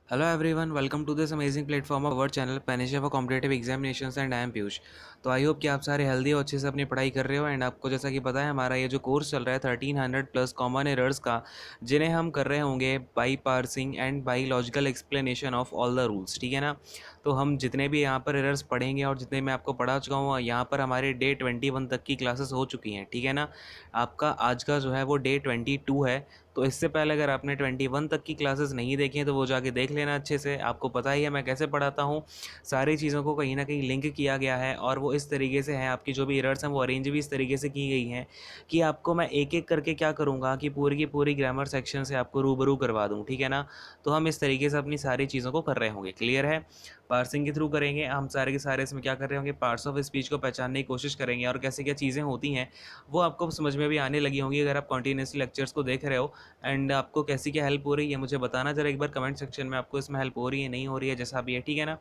Hello everyone, welcome to this amazing platform of our channel Panacea for Competitive Examinations and I am Piyush। तो I hope कि आप सारे healthy और अच्छे से अपनी पढ़ाई कर रहे हो एंड आपको जैसा कि पता है हमारा ये जो कोर्स चल रहा है 1300 प्लस कॉमन एरर्स का, जिन्हें हम कर रहे होंगे by parsing and by logical explanation of all the rules. ठीक है ना। तो हम जितने भी यहाँ पर एरर्स पढ़ेंगे और जितने मैं आपको पढ़ा चुका हूँ, यहाँ पर हमारे डे 21 तक की क्लासेस हो चुकी हैं। ठीक है ना। आपका आज का जो है वो डे 22 है। तो इससे पहले अगर आपने 21 तक की क्लासेस नहीं देखी हैं तो वो जाके देख लेना अच्छे से। आपको पता ही है मैं कैसे पढ़ाता हूँ, सारी चीज़ों को कहीं ना कहीं लिंक किया गया है और वो इस तरीके से है, आपकी जो भी एरर्स हैं वो अरेंज भी इस तरीके से की गई हैं कि आपको मैं एक एक करके क्या करूँगा कि पूरी की पूरी ग्रामर सेक्शन से आपको रूबरू करवा दूँ। ठीक है ना। तो हम इस तरीके से अपनी सारी चीज़ों को कर रहे होंगे। क्लियर है। पार्सिंग के थ्रू करेंगे हम सारे के सारे। इसमें क्या कर रहे होंगे, पार्ट्स ऑफ स्पीच को पहचानने की कोशिश करेंगे और कैसे क्या चीज़ें होती हैं वो आपको समझ में भी आने लगी होंगी अगर आप कॉन्टीन्यूसली लेक्चर्स को देख रहे हो। एंड आपको कैसी क्या हेल्प हो रही है मुझे बताना ज़रा एक बार कमेंट सेक्शन में, आपको इसमें हेल्प हो रही है नहीं हो रही है जैसा भी है। ठीक है ना।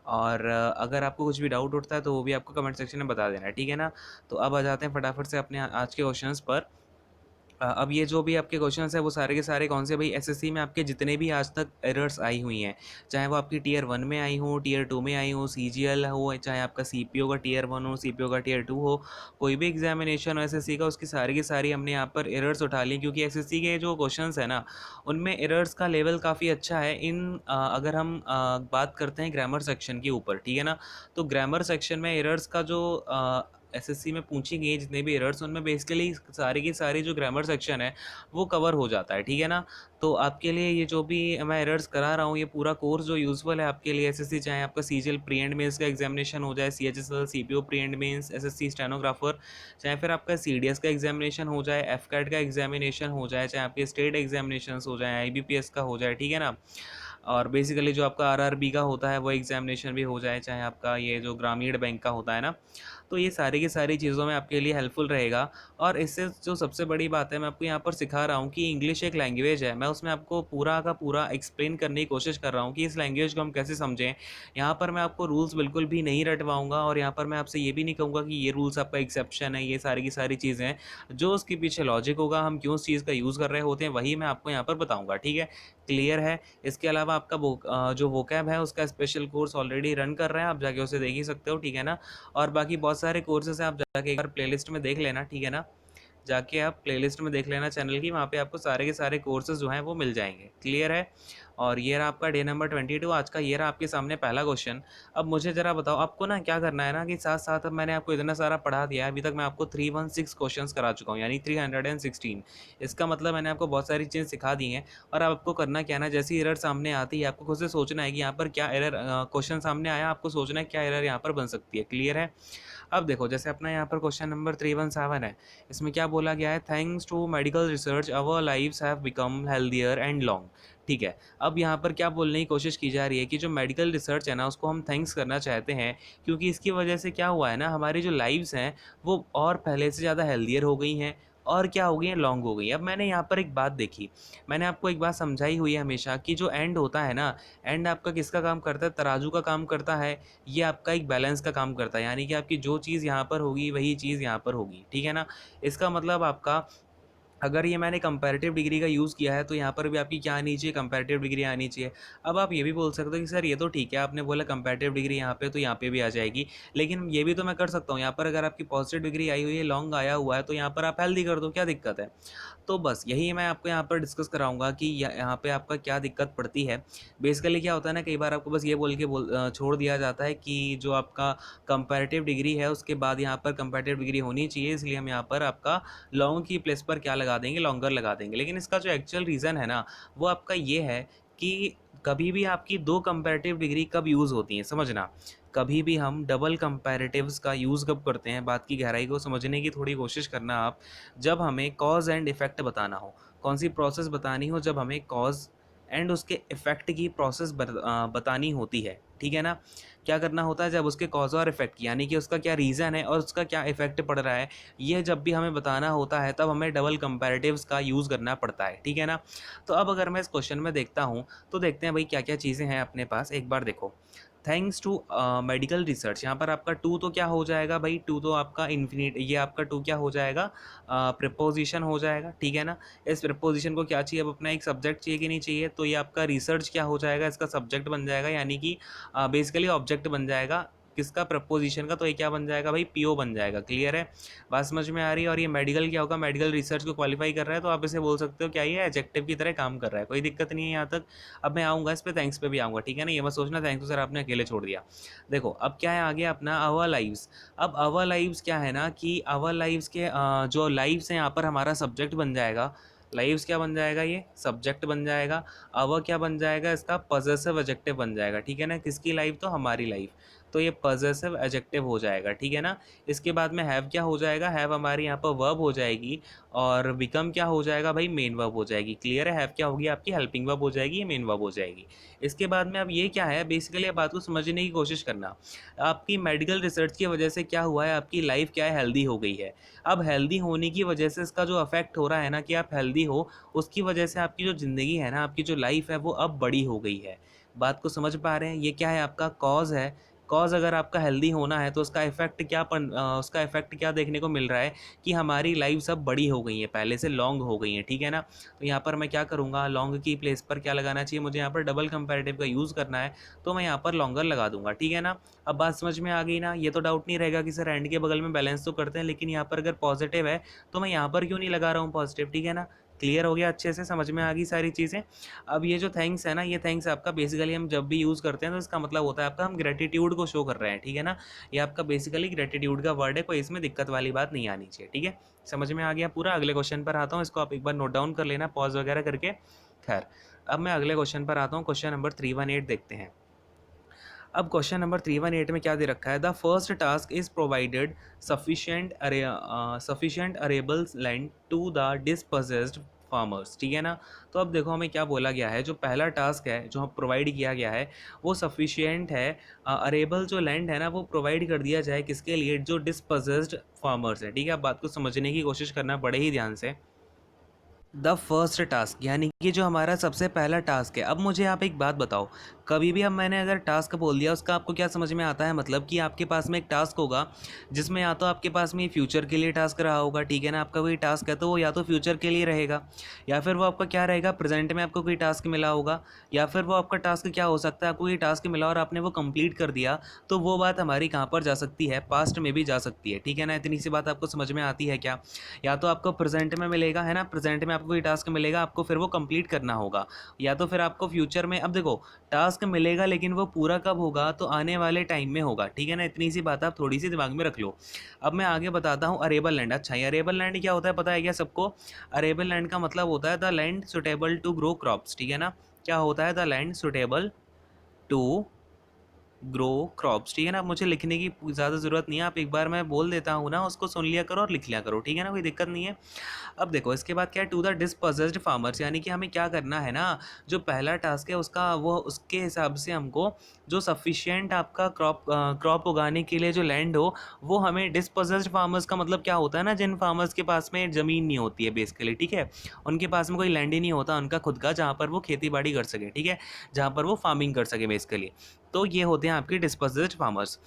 और अगर आपको कुछ भी डाउट उठता है तो वो भी आपको कमेंट सेक्शन में बता देना है। ठीक है ना। तो अब आ जाते हैं फटाफट से अपने आज के क्वेश्चंस पर। अब ये जो भी आपके क्वेश्चंस हैं वो सारे के सारे कौन से, भाई एसएससी में आपके जितने भी आज तक एरर्स आई हुई हैं, चाहे वो आपकी टीयर 1 में आई हो, टीयर 2 में आई हो, सीजीएल हो, चाहे आपका सीपीओ का टीयर 1 हो, सीपीओ का टीयर 2 हो, कोई भी एग्जामिनेशन हो एसएससी का, उसकी सारी की सारी हमने यहाँ पर एरर्स उठा ली। क्योंकि एसएससी के जो क्वेश्चंस है ना उनमें एरर्स का लेवल काफ़ी अच्छा है। अगर हम बात करते हैं ग्रामर सेक्शन के ऊपर, ठीक है ना। तो ग्रामर सेक्शन में एरर्स का जो एसएससी में पूछी गई जितने भी एरर्स, उनमें बेसिकली सारी की सारी जो ग्रामर सेक्शन है वो कवर हो जाता है। ठीक है ना। तो आपके लिए ये जो भी मैं एरर्स करा रहा हूँ, ये पूरा कोर्स जो यूज़फुल है आपके लिए एसएससी, चाहे आपका सीजीएल प्री एंड मेंस का एग्जामिनेशन हो जाए, CHSL CPO pre and mains, SSC stenographer, चाहे फिर आपका सीडीएस का एग्जामिनेशन हो जाए, एफकैट का एग्जामिनेशन हो जाए, चाहे आपके स्टेट एग्जामिनेशन हो जाए, आईबीपीएस का हो जाए। ठीक है ना। और बेसिकली जो आपका आरआरबी का होता है वो एग्जामिनेशन भी हो जाए, चाहे आपका ये जो ग्रामीण बैंक का होता है ना, तो ये सारी की सारी चीज़ों में आपके लिए हेल्पफुल रहेगा। और इससे जो सबसे बड़ी बात है, मैं आपको यहाँ पर सिखा रहा हूँ कि इंग्लिश एक लैंग्वेज है। मैं उसमें आपको पूरा का पूरा एक्सप्लेन करने की कोशिश कर रहा हूँ कि इस लैंग्वेज को हम कैसे समझें। यहाँ पर मैं आपको रूल्स बिल्कुल भी नहीं रटवाऊँगा और यहाँ पर मैं आपसे ये भी नहीं कहूँगा कि ये रूल्स आपका एक्सेप्शन है। ये सारी की सारी चीज़ें हैं, जो उसके पीछे लॉजिक होगा, हम क्यों उस चीज़ का यूज़ कर रहे होते हैं, वही मैं आपको यहाँ पर बताऊँगा। ठीक है। क्लियर है। इसके अलावा आपका जो वोकैब है उसका स्पेशल कोर्स ऑलरेडी रन कर रहे हैं, आप जाके उसे देख ही सकते हो। ठीक है ना। और बाकी बहुत सारे कोर्सेज हैं, आप जाके एक बार प्लेलिस्ट में देख लेना। ठीक है ना। जाके आप प्लेलिस्ट में देख लेना चैनल की, वहाँ पे आपको सारे के सारे कोर्सेज जो हैं वो मिल जाएंगे। क्लियर है। और ये रहा आपका डे नंबर 22 आज का। ये रहा आपके सामने पहला क्वेश्चन। अब मुझे ज़रा बताओ आपको ना क्या करना है ना, कि साथ साथ अब मैंने आपको इतना सारा पढ़ा दिया है, अभी तक मैं आपको 316 क्वेश्चन करा चुका हूँ, यानी 316। इसका मतलब मैंने आपको बहुत सारी चीज़ें सिखा दी हैं। और अब आपको करना क्या है ना, जैसी एरर सामने आती है आपको खुद से सोचना है कि यहाँ पर क्या एरर क्वेश्चन सामने आया, आपको सोचना है क्या एरर यहाँ पर बन सकती है। क्लियर है। अब देखो जैसे अपना यहाँ पर क्वेश्चन नंबर 317 है, इसमें क्या बोला गया है, thanks to medical research our lives have become healthier and long. ठीक है। अब यहाँ पर क्या बोलने की कोशिश की जा रही है कि जो मेडिकल रिसर्च है ना उसको हम थैंक्स करना चाहते हैं, क्योंकि इसकी वजह से क्या हुआ है ना, हमारी जो लाइव्स हैं वो और पहले से ज़्यादा हेल्दियर हो गई हैं और क्या हो गई हैं, लॉन्ग हो गई हैं। अब मैंने यहाँ पर एक बात देखी, मैंने आपको एक बात समझाई हुई है हमेशा कि जो एंड होता है ना, एंड आपका किसका काम करता है, तराजू का काम करता है। ये आपका एक बैलेंस का काम करता है, यानी कि आपकी जो चीज़ यहाँ पर होगी वही चीज़ यहाँ पर होगी। ठीक है ना। इसका मतलब आपका, अगर ये मैंने कंपैरेटिव डिग्री का यूज़ किया है तो यहाँ पर भी आपकी क्या आनी चाहिए, कंपैरेटिव डिग्री आनी चाहिए। अब आप ये भी बोल सकते हो कि सर ये तो ठीक है, आपने बोला कंपैरेटिव डिग्री यहाँ पे तो यहाँ पे भी आ जाएगी, लेकिन ये भी तो मैं कर सकता हूँ, यहाँ पर अगर आपकी पॉजिटिव डिग्री आई हुई है, लॉन्ग आया हुआ है, तो यहाँ पर आप हेल्दी कर दो, क्या दिक्कत है। तो बस यही मैं आपको यहाँ पर डिस्कस कराऊंगा कि यहाँ पे आपका क्या दिक्कत पड़ती है। बेसिकली क्या होता है ना, कई बार आपको बस ये बोल के छोड़ दिया जाता है कि जो आपका कंपैरेटिव डिग्री है उसके बाद यहाँ पर कंपैरेटिव डिग्री होनी चाहिए, इसलिए हम यहाँ पर आपका लॉन्ग की प्लेस पर क्या लगा देंगे, लॉन्गर लगा देंगे। लेकिन इसका जो एक्चुअल रीज़न है ना वो आपका ये है कि कभी भी आपकी दो कंपैरेटिव डिग्री कब यूज़ होती हैं, समझना। कभी भी हम डबल कंपैरेटिव्स का यूज़ कब करते हैं, बात की गहराई को समझने की थोड़ी कोशिश करना आप। जब हमें कॉज एंड इफ़ेक्ट बताना हो, कौन सी प्रोसेस बतानी हो, जब हमें कॉज एंड उसके इफ़ेक्ट की प्रोसेस बतानी होती है। ठीक है ना। क्या करना होता है, जब उसके कॉज और इफेक्ट यानी कि उसका क्या रीज़न है और उसका क्या इफेक्ट पड़ रहा है, ये जब भी हमें बताना होता है तब हमें डबल कंपैरेटिव्स का यूज़ करना पड़ता है, ठीक है ना। तो अब अगर मैं इस क्वेश्चन में देखता हूँ तो देखते हैं भाई क्या क्या चीज़ें हैं अपने पास। एक बार देखो, थैंक्स टू मेडिकल रिसर्च, यहाँ पर आपका टू तो क्या हो जाएगा भाई, टू तो आपका इन्फिनिट, ये आपका टू क्या हो जाएगा, प्रिपोजिशन हो जाएगा, ठीक है ना। इस प्रिपोजिशन को क्या चाहिए, अब अपना एक सब्जेक्ट चाहिए कि नहीं चाहिए, तो ये आपका रिसर्च क्या हो जाएगा, इसका सब्जेक्ट बन जाएगा, यानी कि बेसिकली ऑब्जेक्ट बन जाएगा किसका, प्रपोजिशन का। तो ये क्या बन जाएगा भाई, पीओ बन जाएगा। क्लियर है, बात समझ में आ रही है। और ये मेडिकल क्या होगा, मेडिकल रिसर्च को क्वालिफाई कर रहा है, तो आप इसे बोल सकते हो क्या, ये एडजेक्टिव की तरह काम कर रहा है, कोई दिक्कत नहीं है यहाँ तक। अब मैं आऊँगा इस पे, थैंक्स पे भी आऊँगा, ठीक है ना। ये मत सोचना थैंक्स सर आपने अकेले छोड़ दिया। देखो अब क्या है आगे अपना आवर लाइव्स। अब आवर लाइव्स क्या है ना कि आवर लाइव्स के जो लाइव्स हैं यहाँ पर हमारा सब्जेक्ट बन जाएगा। लाइव्स क्या बन जाएगा, ये सब्जेक्ट बन जाएगा। आवर क्या बन जाएगा, इसका पॉजेसिव एडजेक्टिव बन जाएगा, ठीक है ना। किसकी लाइफ, तो हमारी लाइफ, तो ये पॉजेसिव एडजेक्टिव हो जाएगा, ठीक है ना। इसके बाद में हैव क्या हो जाएगा, हैव हमारी यहाँ पर वर्ब हो जाएगी, और बिकम क्या हो जाएगा भाई, मेन वर्ब हो जाएगी। क्लियर है, हैव क्या होगी आपकी हेल्पिंग वर्ब हो जाएगी, ये मेन वर्ब हो जाएगी। इसके बाद में अब ये क्या है, बेसिकली आप बात को समझने की कोशिश करना। आपकी मेडिकल रिसर्च की वजह से क्या हुआ है, आपकी लाइफ क्या है, हेल्दी हो गई है। अब हेल्दी होने की वजह से इसका जो अफेक्ट हो रहा है ना कि आप हेल्दी हो, उसकी वजह से आपकी जो ज़िंदगी है ना, आपकी जो लाइफ है वो अब बड़ी हो गई है। बात को समझ पा रहे हैं, ये क्या है आपका कॉज है। कॉज अगर आपका हेल्दी होना है तो उसका इफेक्ट क्या देखने को मिल रहा है कि हमारी लाइफ सब बड़ी हो गई है, पहले से लॉन्ग हो गई है, ठीक है ना। तो यहाँ पर मैं क्या करूँगा, लॉन्ग की प्लेस पर क्या लगाना चाहिए, मुझे यहाँ पर डबल कंपैरेटिव का यूज़ करना है, तो मैं यहाँ पर लॉन्गर लगा दूंगा, ठीक है ना। अब बात समझ में आ गई ना, ये तो डाउट नहीं रहेगा कि सर एंड के बगल में बैलेंस तो करते हैं, लेकिन यहाँ पर अगर पॉजिटिव है तो मैं यहाँ पर क्यों नहीं लगा रहा हूँ पॉजिटिव, ठीक है ना। क्लियर हो गया, अच्छे से समझ में आ गई सारी चीज़ें। अब ये जो थैंक्स है ना, ये थैंक्स आपका बेसिकली हम जब भी यूज़ करते हैं तो इसका मतलब होता है आपका हम ग्रेटिट्यूड को शो कर रहे हैं, ठीक है ना। ये आपका बेसिकली ग्रेटिट्यूड का वर्ड है, कोई इसमें दिक्कत वाली बात नहीं आनी चाहिए, ठीक है। समझ में आ गया पूरा। अगले क्वेश्चन पर आता हूँ, इसको आप एक बार नोट डाउन कर लेना पॉज वगैरह करके। खैर, अब मैं अगले क्वेश्चन पर आता हूँ, क्वेश्चन नंबर 318 देखते हैं। अब क्वेश्चन नंबर 318 में क्या दे रखा है, the first task is provided sufficient arable land to the dispossessed farmers, ठीक है ना। तो अब देखो हमें क्या बोला गया है, जो पहला टास्क है जो हम प्रोवाइड किया गया है वो सफिशिएंट है, अरेबल जो लैंड है ना वो प्रोवाइड कर दिया जाए किसके लिए, जो डिसपजेस्ड फार्मर्स है, ठीक है। आप बात को समझने की कोशिश करना बड़े ही ध्यान से। द फर्स्ट टास्क यानी कि जो हमारा सबसे पहला टास्क है। अब मुझे आप एक बात बताओ, कभी भी अब मैंने अगर टास्क बोल दिया उसका आपको क्या समझ में आता है, मतलब कि आपके पास में एक टास्क होगा जिसमें या तो आपके पास में फ्यूचर के लिए टास्क रहा होगा, ठीक है ना। आपका कोई टास्क है तो वो या तो फ्यूचर के लिए रहेगा, या फिर वो आपका क्या रहेगा, प्रेजेंट में आपको कोई टास्क मिला होगा, या फिर वो आपका टास्क क्या हो सकता है, आपको कोई टास्क मिला और आपने वो कंप्लीट कर दिया, तो वो बात हमारी कहाँ पर जा सकती है, पास्ट में भी जा सकती है, ठीक है ना। इतनी सी बात आपको समझ में आती है क्या। या तो आपको प्रेजेंट में मिलेगा, है ना, प्रेजेंट में आपको कोई टास्क मिलेगा, आपको फिर वो कंप्लीट करना होगा, या तो फिर आपको फ्यूचर में। अब देखो टास्क मिलेगा लेकिन वो पूरा कब होगा, तो आने वाले टाइम में होगा, ठीक है ना। इतनी सी बात आप थोड़ी सी दिमाग में रख लो। अब मैं आगे बताता हूँ अरेबल लैंड। अच्छा, ये अरेबल लैंड क्या होता है पता है क्या सबको। अरेबल लैंड का मतलब होता है the land suitable to grow crops, ठीक है ना। क्या होता है, the land suitable to grow crops, ठीक है ना। मुझे लिखने की ज़्यादा ज़रूरत नहीं है, आप एक बार मैं बोल देता हूँ ना, उसको सुन लिया करो और लिख लिया करो, ठीक है ना, कोई दिक्कत नहीं है। अब देखो इसके बाद क्या है, टू द डिसपजेस्ड फार्मर्स, यानी कि हमें क्या करना है ना, जो पहला टास्क है उसका वो उसके हिसाब से हमको जो सफिशिएंट आपका क्रॉप उगाने के लिए जो लैंड हो, वो हमें डिसपजेस्ड फार्मर्स का मतलब क्या होता है ना, जिन फार्मर्स के पास में ज़मीन नहीं होती है बेसिकली, ठीक है। उनके पास में कोई लैंड ही नहीं होता उनका खुद का, जहाँ पर वो खेती बाड़ी कर सके, ठीक है, जहाँ पर वो फार्मिंग कर सके बेसिकली। तो ये होते हैं आपके डिस्पोजेस्ड फार्मर्स।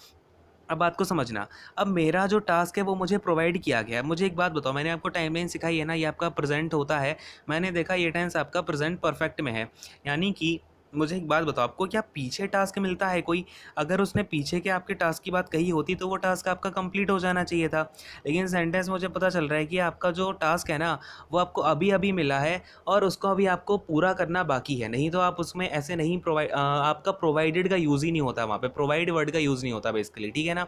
अब बात को समझना, अब मेरा जो टास्क है वो मुझे प्रोवाइड किया गया है। मुझे एक बात बताओ, मैंने आपको टाइमलाइन सिखाई है ना, ये आपका प्रेजेंट होता है, मैंने देखा ये टेंस आपका प्रेजेंट परफेक्ट में है, यानी कि मुझे एक बात बताओ, आपको क्या पीछे टास्क मिलता है कोई, अगर उसने पीछे के आपके टास्क की बात कही होती तो वो टास्क आपका कंप्लीट हो जाना चाहिए था। लेकिन सेंटेंस मुझे पता चल रहा है कि आपका जो टास्क है ना वो आपको अभी अभी मिला है और उसको अभी आपको पूरा करना बाकी है, नहीं तो आप उसमें ऐसे नहीं आपका प्रोवाइडेड का यूज़ ही नहीं होता, वहाँ पे प्रोवाइड वर्ड का यूज़ नहीं होता बेसिकली, ठीक है ना।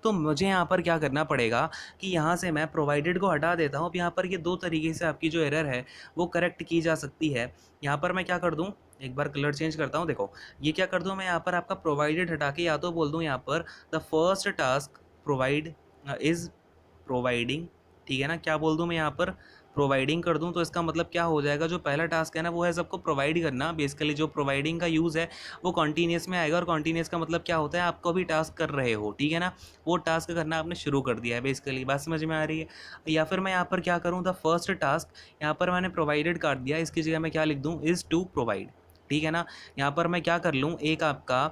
तो मुझे यहाँ पर क्या करना पड़ेगा कि यहाँ से मैं प्रोवाइडेड को हटा देता हूँ। अब यहाँ पर ये दो तरीके से आपकी जो एरर है वो करेक्ट की जा सकती है। यहाँ पर मैं क्या कर दूँ, एक बार कलर चेंज करता हूँ, देखो ये क्या कर दूँ मैं, यहाँ पर आपका प्रोवाइडेड हटा के या तो बोल दूँ यहाँ पर the first task provide is providing, ठीक है ना। क्या बोल दूँ मैं यहाँ पर, प्रोवाइडिंग कर दूँ, तो इसका मतलब क्या हो जाएगा, जो पहला टास्क है ना वो है सबको प्रोवाइड करना। बेसिकली जो प्रोवाइडिंग का यूज़ है वो कॉन्टीन्यूस में आएगा, और कॉन्टीन्यूस का मतलब क्या होता है, आपको भी टास्क कर रहे हो, ठीक है ना, वो टास्क करना आपने शुरू कर दिया है। बेसिकली बात समझ में आ रही है? या फिर मैं यहाँ पर क्या करूँ, द फर्स्ट टास्क, यहाँ पर मैंने प्रोवाइडेड काट दिया, इसकी जगह मैं क्या लिख दूँ, इज़ टू प्रोवाइड, ठीक है ना। यहाँ पर मैं क्या कर लूँ, एक आपका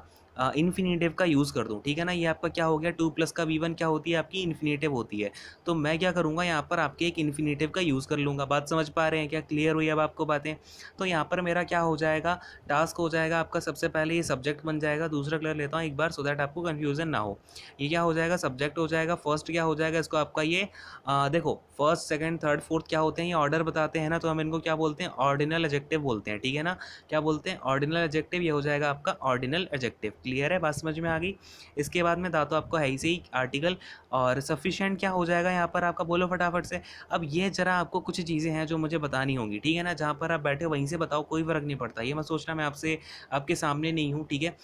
इन्फिनेटिव का यूज़ कर दूँ, ठीक है ना। ये आपका क्या हो गया, टू प्लस का वी वन क्या होती है, आपकी इन्फिनेटिव होती है। तो मैं क्या करूँगा, यहाँ पर आपके एक इन्फिनेटिव का यूज़ कर लूँगा। बात समझ पा रहे हैं क्या, क्लियर हुई अब आपको बातें? तो यहाँ पर मेरा क्या हो जाएगा, टास्क हो जाएगा आपका, सबसे पहले ये सब्जेक्ट बन जाएगा। दूसरा कर लेता हूँ एक बार, सो दैट आपको कन्फ्यूज़न ना हो। ये क्या हो जाएगा, सब्जेक्ट हो जाएगा। फर्स्ट क्या हो जाएगा इसको आपका, ये देखो फर्स्ट सेकंड थर्ड फोर्थ क्या होते हैं, ये ऑर्डर बताते हैं ना, तो हम इनको क्या बोलते हैं, ऑर्डिनल एडजेक्टिव बोलते हैं, ठीक है ना। क्या बोलते हैं, ऑर्डिनल एडजेक्टिव। ये हो जाएगा आपका ऑर्डिनल एडजेक्टिव। क्लियर है, बात समझ में आ गई? इसके बाद में तो आपको है ही सही आर्टिकल, और सफिशिएंट क्या हो जाएगा यहाँ पर आपका, बोलो फटाफट से। अब ये जरा आपको कुछ चीज़ें हैं जो मुझे बतानी होंगी, ठीक है ना। जहाँ पर आप बैठे हो वहीं से बताओ, कोई फ़र्क नहीं पड़ता। ये मत सोचना मैं आपसे आपके सामने नहीं हूँ, ठीक है।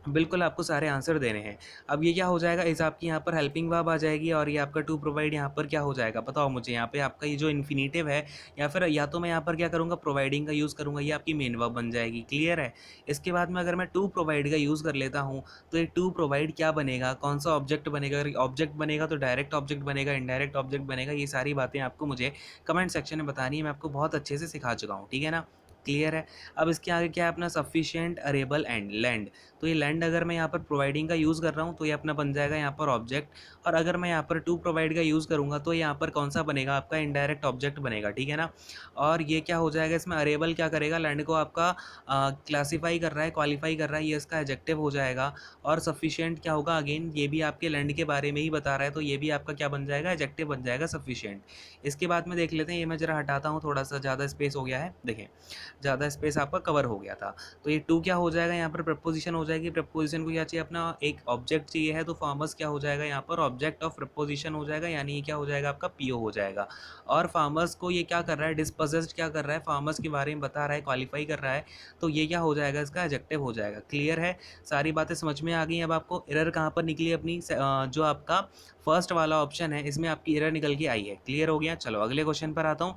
बिल्कुल आपको सारे आंसर देने हैं। अब ये क्या हो जाएगा, इस आपकी यहाँ पर हेल्पिंग वर्ब आ जाएगी, और ये आपका टू प्रोवाइड यहाँ पर क्या हो जाएगा, बताओ मुझे। यहाँ पे आपका ये जो इन्फिनेटिव है, या फिर या तो मैं यहाँ पर क्या करूँगा, प्रोवाइडिंग का यूज़ करूँगा, ये आपकी मेन वर्ब बन जाएगी। क्लियर है? इसके बाद में अगर मैं टू प्रोवाइड का यूज़ कर लेता हूँ, तो ये टू प्रोवाइड क्या बनेगा, कौन सा ऑब्जेक्ट बनेगा। अगर ऑब्जेक्ट बनेगा तो डायरेक्ट ऑब्जेक्ट बनेगा, इनडायरेक्ट ऑब्जेक्ट बनेगा। ये सारी बातें आपको मुझे कमेंट सेक्शन में बतानी है, मैं आपको बहुत अच्छे से सिखा चुका हूँ, ठीक है ना। क्लियर है? अब इसके आगे क्या है अपना, सफिशिएंट, अरेबल एंड लैंड। तो ये लैंड अगर मैं यहाँ पर प्रोवाइडिंग का यूज़ कर रहा हूँ, तो ये अपना बन जाएगा यहाँ पर ऑब्जेक्ट। और अगर मैं यहाँ पर टू प्रोवाइड का यूज़ करूँगा, तो यहाँ पर कौन सा बनेगा, आपका इनडायरेक्ट ऑब्जेक्ट बनेगा, ठीक है ना। और ये क्या हो जाएगा, इसमें अरेबल क्या करेगा, लैंड को आपका क्लासीफाई कर रहा है, क्वालिफाई कर रहा है, ये इसका एडजेक्टिव हो जाएगा। और सफिशिएंट क्या होगा, अगेन ये भी आपके लैंड के बारे में ही बता रहा है, तो ये भी आपका क्या बन जाएगा, एडजेक्टिव बन जाएगा सफिशिएंट। इसके बाद में देख लेते हैं, ये मैं जरा हटाता हूँ, थोड़ा सा ज़्यादा स्पेस हो गया है, देखें ज़्यादा स्पेस आपका कवर हो गया था। तो ये टू क्या हो जाएगा, यहाँ पर प्रपोजिशन हो जाएगी। प्रपोजिशन को क्या चाहिए, अपना एक ऑब्जेक्ट चाहिए है, तो फार्मर्स क्या हो जाएगा, यहाँ पर ऑब्जेक्ट ऑफ प्रपोजिशन हो जाएगा, यानी ये क्या हो जाएगा, आपका पीओ हो जाएगा। और फार्मर्स को ये क्या कर रहा है, डिस्पोजेस्ड क्या कर रहा है, फार्मर्स के बारे में बता रहा है, क्वालिफाई कर रहा है, तो ये क्या हो जाएगा, इसका एडजेक्टिव हो जाएगा। क्लियर है, सारी बातें समझ में आ गई। अब आपको एरर कहाँ पर निकली अपनी, जो आपका फर्स्ट वाला ऑप्शन है, इसमें आपकी एरर निकल के आई है। क्लियर हो गया, चलो अगले क्वेश्चन पर आता हूँ।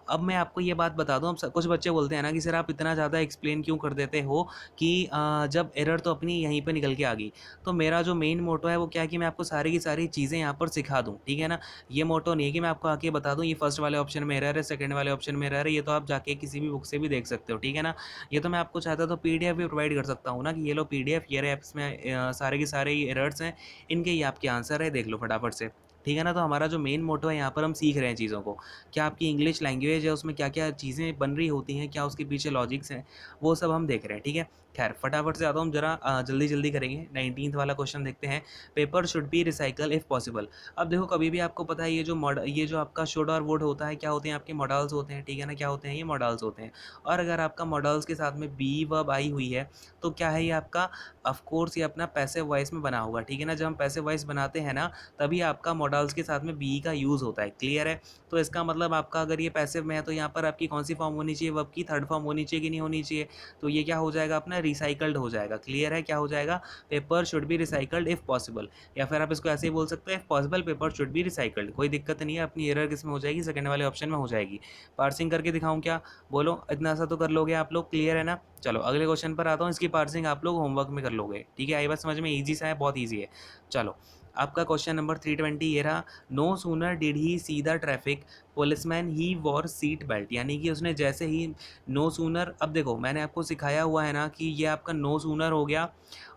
अब मैं आपको ये बात बता दूँ, अब कुछ बच्चे बोलते हैं ना कि सर आप इतना ज़्यादा एक्सप्लेन क्यों कर देते हो कि जब एरर तो अपनी यहीं पे निकल के आ गई। तो मेरा जो मेन मोटो है वो क्या है कि मैं आपको सारी की सारी चीज़ें यहाँ पर सिखा दूँ, ठीक है ना। ये मोटो नहीं है कि मैं आपको आके बता दूँ ये फर्स्ट वाले ऑप्शन में एरर है, सेकंड वाले ऑप्शन में एरर है, ये तो आप जाके किसी भी बुक से भी देख सकते हो, ठीक है ना। ये तो मैं आपको चाहता तो पीडीएफ भी प्रोवाइड कर सकता हूँ ना, कि ये लो पीडीएफ, ये ऐप्स में सारे के सारे ये एरर्स हैं, इनके ही आपके आंसर है, देख लो फटाफट से, ठीक है ना। तो हमारा जो मेन मोटो है, यहाँ पर हम सीख रहे हैं चीज़ों को, क्या आपकी इंग्लिश लैंग्वेज है उसमें क्या क्या चीज़ें बन रही होती हैं, क्या उसके पीछे लॉजिक्स हैं, वो सब हम देख रहे हैं, ठीक है। खैर फटाफट से आता हूँ, जरा जल्दी जल्दी करेंगे। 19th वाला क्वेश्चन देखते हैं, paper should be recycle if possible. अब देखो कभी भी आपको पता है, ये जो आपका शुड और वुड होता है, क्या होते हैं, आपके मॉडल्स होते हैं, ठीक है ना। क्या होते हैं, ये मॉडल्स होते हैं। और अगर आपका मॉडल्स के साथ में बी वर्ब आई हुई है, तो क्या है, ये आपका ऑफ कोर्स ये अपना पैसिव वॉइस में बना होगा, ठीक है ना। जब हम पैसिव वॉइस बनाते हैं ना, तभी आपका मॉडल्स के साथ में बी का यूज़ होता है। क्लियर है? तो इसका मतलब आपका अगर ये पैसिव में है, तो यहाँ पर आपकी कौन सी फॉर्म होनी चाहिए, वर्ब की थर्ड फॉर्म होनी चाहिए कि नहीं होनी चाहिए। तो ये क्या हो जाएगा, अपना रिसाइकल्ड हो जाएगा। क्लियर है, क्या हो जाएगा, paper should be recycled if possible. या फिर आप इसको ऐसे ही बोल सकते हैं, if possible paper should be recycled. कोई दिक्कत नहीं है, अपनी एरर किस में हो जाएगी, सेकंड वाले ऑप्शन में हो जाएगी। पार्सिंग करके दिखाऊं क्या, बोलो, इतना सा तो कर लोगे आप लोग। क्लियर है ना। चलो अगले क्वेश्चन पर आता हूँ, इसकी पार्सिंग आप लोग होमवर्क में कर लोगे, ठीक है। आई बात समझ में, ईजी सा है, बहुत ईजी है। चलो आपका क्वेश्चन नंबर 320 ये रहा, no sooner did he see the traffic policeman he wore seat belt. यानी कि उसने जैसे ही नो सूनर, अब देखो मैंने आपको सिखाया हुआ है ना कि ये आपका नो सूनर हो गया,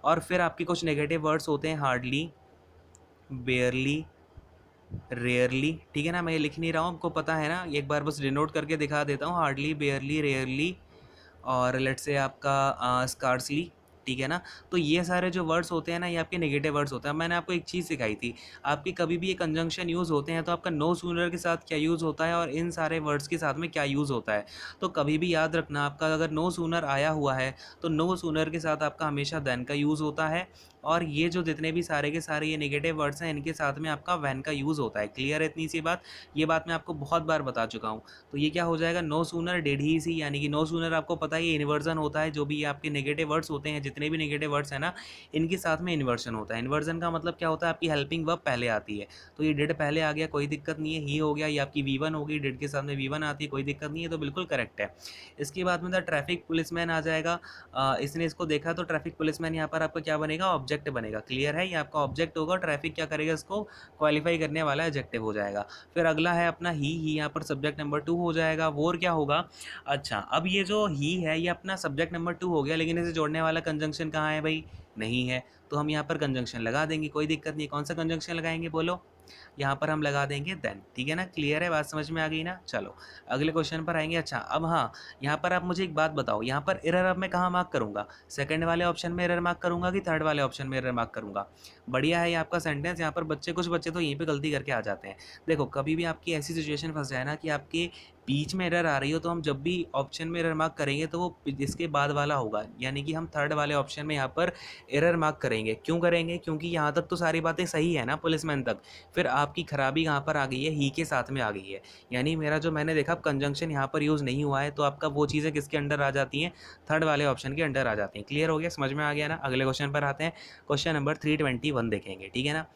और फिर आपके कुछ नेगेटिव वर्ड्स होते हैं, हार्डली, बेयरली, रेयरली, ठीक है ना। मैं ये लिख नहीं रहा हूँ, आपको पता है ना, एक बार बस डिनोट करके दिखा देता हूँ, हार्डली, बेयरली, रेयरली, और लेट्स से आपका स्कार्सली, ठीक है ना। तो ये सारे जो वर्ड्स होते हैं ना, ये आपके नेगेटिव वर्ड्स होते हैं। मैंने आपको एक चीज़ सिखाई थी, आपके कभी भी ये कंजंक्शन यूज़ होते हैं, तो आपका नो सूनर के साथ क्या यूज़ होता है, और इन सारे वर्ड्स के साथ में क्या यूज़ होता है। तो कभी भी याद रखना, आपका अगर नो सूनर आया हुआ है, तो नो सूनर के साथ आपका हमेशा देन का यूज़ होता है, और ये जो जितने भी सारे के सारे ये नेगेटिव वर्ड्स हैं, इनके साथ में आपका वैन का यूज़ होता है। क्लियर है इतनी सी बात, ये बात मैं आपको बहुत बार बता चुका हूँ। तो ये क्या हो जाएगा, नो सूनर डिड ही सी, यानी कि नो सूनर आपको पता है ये इन्वर्जन होता है, जो भी आपके नेगेटिव वर्ड्स होते हैं जितने जितने भी नेगेटिव वर्ड्स हैं ना, इनके साथ में इन्वर्जन होता है। इन्वर्जन का मतलब क्या होता है, आपकी हेल्पिंग वर्ब पहले आती है, तो ये डिड पहले आ गया, कोई दिक्कत नहीं है। ही हो गया, ये आपकी V1 हो गई, डिड के साथ में V1 आती है, कोई दिक्कत नहीं है, तो बिल्कुल करेक्ट है। इसके बाद में द ट्रैफिक पुलिसमैन आ जाएगा। इसने इसको देखा, तो ट्रैफिक पुलिसमैन यहाँ पर आपका क्या बनेगा, ऑब्जेक्ट बनेगा। क्लियर है, ये आपका ऑब्जेक्ट होगा, ट्रैफिक क्या करेगा, इसको क्वालिफाई करने वाला एडजेक्टिव हो जाएगा। फिर अगला है अपना ही यहाँ पर सब्जेक्ट नंबर 2 हो जाएगा। वोर क्या होगा, अच्छा अब ये जो ही है ये अपना सब्जेक्ट नंबर 2 हो गया, लेकिन इसे जोड़ने वाला कंजंक्शन कहाँ है भाई, नहीं है, तो हम यहाँ पर कंजंक्शन लगा देंगे, कोई दिक्कत नहीं। कौन सा कंजंक्शन लगाएंगे बोलो, यहाँ पर हम लगा देंगे देन। ठीक है ना, क्लियर है, बात समझ में आ गई ना। चलो अगले क्वेश्चन पर आएंगे। अच्छा अब हाँ, यहाँ पर आप मुझे एक बात बताओ, यहाँ पर एरर अब मैं कहाँ मार्क करूँगा, सेकंड वाले ऑप्शन में एरर मार्क करूँगा कि थर्ड वाले ऑप्शन में एरर मार्क करूँगा। बढ़िया है ये आपका सेंटेंस। यहाँ पर कुछ बच्चे तो यहीं पे गलती करके आ जाते हैं। देखो कभी भी आपकी ऐसी सिचुएशन फंस जाए ना कि आपके बीच में एरर आ रही हो, तो हम जब भी ऑप्शन में एरर मार्क करेंगे तो वो इसके बाद वाला होगा, यानी कि हम थर्ड वाले ऑप्शन में यहाँ पर एरर मार्क करेंगे। क्यों करेंगे, क्योंकि यहाँ तक तो सारी बातें सही है ना पुलिसमैन तक, फिर आपकी खराबी कहाँ पर आ गई है, ही के साथ में आ गई है। यानी मेरा जो मैंने देखा कंजंक्शन यहाँ पर यूज़ नहीं हुआ है, तो आपका वो चीज़ें किसके अंडर आ जाती हैं, थर्ड वाले ऑप्शन के अंडर आ जाती हैं। क्लियर हो गया, समझ में आ गया ना। अगले क्वेश्चन पर आते हैं, क्वेश्चन नंबर 321 देखेंगे। ठीक है ना,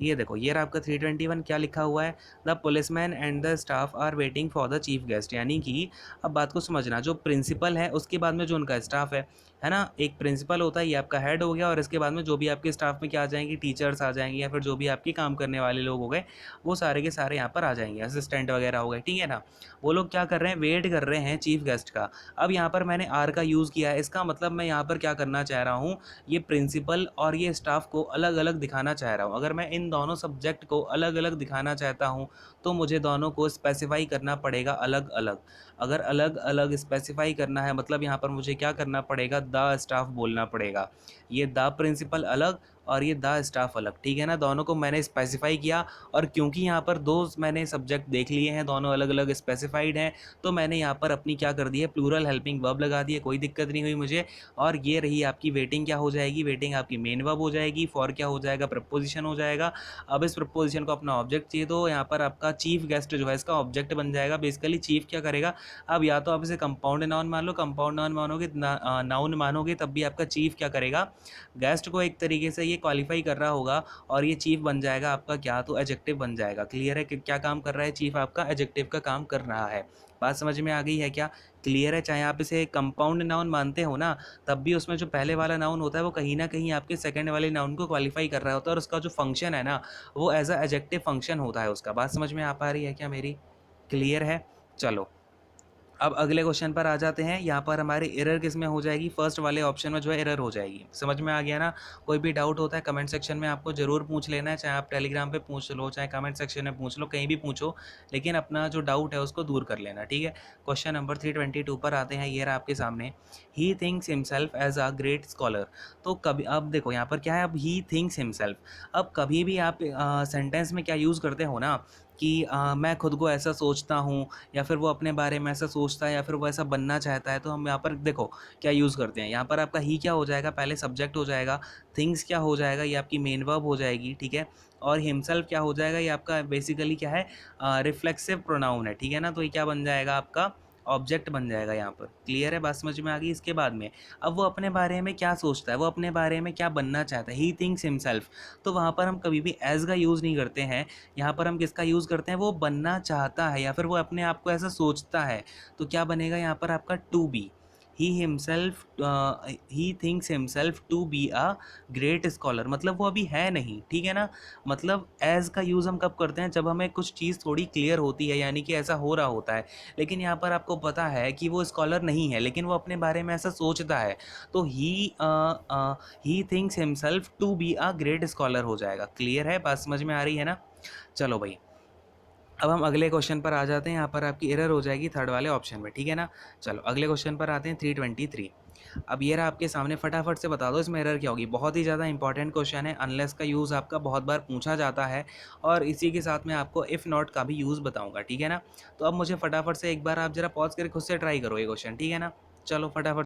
ये देखो ये रहा आपका 321, क्या लिखा हुआ है, the policeman and the staff are waiting for the chief guest. यानी कि अब बात को समझना, जो प्रिंसिपल है उसके बाद में जो उनका स्टाफ है ना, एक प्रिंसिपल होता है, ये आपका हेड हो गया, और इसके बाद में जो भी आपके स्टाफ में क्या आ जाएंगे, टीचर्स आ जाएंगे, या फिर जो भी आपके काम करने वाले लोग हो गए, वो सारे के सारे यहाँ पर आ जाएंगे, असिस्टेंट वगैरह हो गए। ठीक है ना, वो लोग क्या कर रहे हैं, वेट कर रहे हैं चीफ गेस्ट का। अब यहाँ पर मैंने आर का यूज़ किया है, इसका मतलब मैं यहाँ पर क्या करना चाह रहा हूँ, ये प्रिंसिपल और ये स्टाफ को अलग अलग दिखाना चाह रहा हूँ। अगर मैं इन दोनों सब्जेक्ट को अलग अलग दिखाना चाहता हूँ, तो मुझे दोनों को स्पेसिफाई करना पड़ेगा अलग अलग। अगर अलग अलग स्पेसिफाई करना है, मतलब यहाँ पर मुझे क्या करना पड़ेगा, द स्टाफ बोलना पड़ेगा। ये द प्रिंसिपल अलग और ये द स्टाफ अलग। ठीक है ना, दोनों को मैंने स्पेसिफाई किया, और क्योंकि यहाँ पर दो मैंने सब्जेक्ट देख लिए हैं, दोनों अलग अलग स्पेसिफाइड हैं, तो मैंने यहाँ पर अपनी क्या कर दी है, प्लूरल हेल्पिंग वर्ब लगा दी है, कोई दिक्कत नहीं हुई मुझे। और ये रही आपकी वेटिंग, क्या हो जाएगी, वेटिंग आपकी मेन वर्ब हो जाएगी, फॉर क्या हो जाएगा, प्रपोजिशन हो जाएगा। अब इस प्रपोजिशन को अपना ऑब्जेक्ट चाहिए, तो यहाँ पर आपका चीफ गेस्ट जो है इसका ऑब्जेक्ट बन जाएगा। बेसिकली चीफ क्या करेगा, अब या तो आप इसे कंपाउंड नाउन मान लो, कंपाउंड नाउन मानोगे, नाउन मानोगे, तब भी आपका चीफ क्या करेगा, गेस्ट को एक तरीके से ये क्वालिफाई कर रहा होगा, और ये चीफ बन जाएगा आपका क्या, तो एडजेक्टिव बन जाएगा। क्लियर है कि क्या काम कर रहा है, चीफ आपका एडजेक्टिव का काम कर रहा है। बात समझ में आ गई है क्या, क्लियर है। चाहे आप इसे कंपाउंड नाउन मानते हो ना, तब भी उसमें जो पहले वाला नाउन होता है वो कहीं ना कहीं आपके सेकंड वाले नाउन को क्वालिफाई कर रहा होता है, और उसका जो फंक्शन है ना, वो एज अ एडजेक्टिव फंक्शन होता है उसका। बात समझ में आ पा रही है क्या मेरी, क्लियर है। चलो अब अगले क्वेश्चन पर आ जाते हैं। यहाँ पर हमारी एरर किस में हो जाएगी, फर्स्ट वाले ऑप्शन में जो है एरर हो जाएगी। समझ में आ गया ना। कोई भी डाउट होता है कमेंट सेक्शन में आपको ज़रूर पूछ लेना है, चाहे आप टेलीग्राम पे पूछ लो, चाहे कमेंट सेक्शन में पूछ लो, कहीं भी पूछो, लेकिन अपना जो डाउट है उसको दूर कर लेना। ठीक है, क्वेश्चन नंबर 322 पर आते हैं। ये रहा आपके सामने, he thinks himself as a great scholar. तो कभी अब देखो यहाँ पर क्या है, अब ही थिंक्स हिमसेल्फ। अब कभी भी आप सेंटेंस में क्या यूज़ करते हो ना, कि मैं खुद को ऐसा सोचता हूँ, या फिर वो अपने बारे में ऐसा सोचता है, या फिर वो ऐसा बनना चाहता है, तो हम यहाँ पर देखो क्या यूज़ करते हैं। यहाँ पर आपका ही क्या हो जाएगा, पहले सब्जेक्ट हो जाएगा, थिंग्स क्या हो जाएगा, ये आपकी मेन वर्ब हो जाएगी। ठीक है, और हिमसेल्फ क्या हो जाएगा, ये आपका बेसिकली क्या है, रिफ्लेक्सिव प्रोनाउन है। ठीक है ना, तो ये क्या बन जाएगा, आपका ऑब्जेक्ट बन जाएगा यहाँ पर। क्लियर है, बात समझ में आ गई। इसके बाद में अब वो अपने बारे में क्या सोचता है, वो अपने बारे में क्या बनना चाहता है, ही थिंक्स हिमसेल्फ, तो वहाँ पर हम कभी भी एज का यूज़ नहीं करते हैं। यहाँ पर हम किसका यूज़ करते हैं, वो बनना चाहता है, या फिर वो अपने आप को ऐसा सोचता है, तो क्या बनेगा यहाँ पर आपका to be. He thinks himself to be a great scholar, मतलब वो अभी है नहीं। ठीक है ना, मतलब एज का यूज़ हम कब करते हैं, जब हमें कुछ चीज़ थोड़ी क्लियर होती है, यानी कि ऐसा हो रहा होता है, लेकिन यहाँ पर आपको पता है कि वो स्कॉलर नहीं है, लेकिन वो अपने बारे में ऐसा सोचता है, तो he thinks himself to be a great scholar हो जाएगा। क्लियर है, बात समझ में आ रही है ना। चलो भाई, अब हम अगले क्वेश्चन पर आ जाते हैं। यहाँ पर आपकी एरर हो जाएगी थर्ड वाले ऑप्शन में। ठीक है ना, चलो अगले क्वेश्चन पर आते हैं 323। अब ये रहा आपके सामने, फटाफट से बता दो इसमें एरर क्या होगी। बहुत ही ज़्यादा इंपॉर्टेंट क्वेश्चन है, अनलेस का यूज़ आपका बहुत बार पूछा जाता है, और इसी के साथ में आपको इफ़ नॉट का भी यूज़ बताऊँगा। ठीक है ना, तो अब मुझे फटाफट से एक बार आप ज़रा पॉज करके खुद से ट्राई करो ये क्वेश्चन। ठीक है ना, चलो फटाफट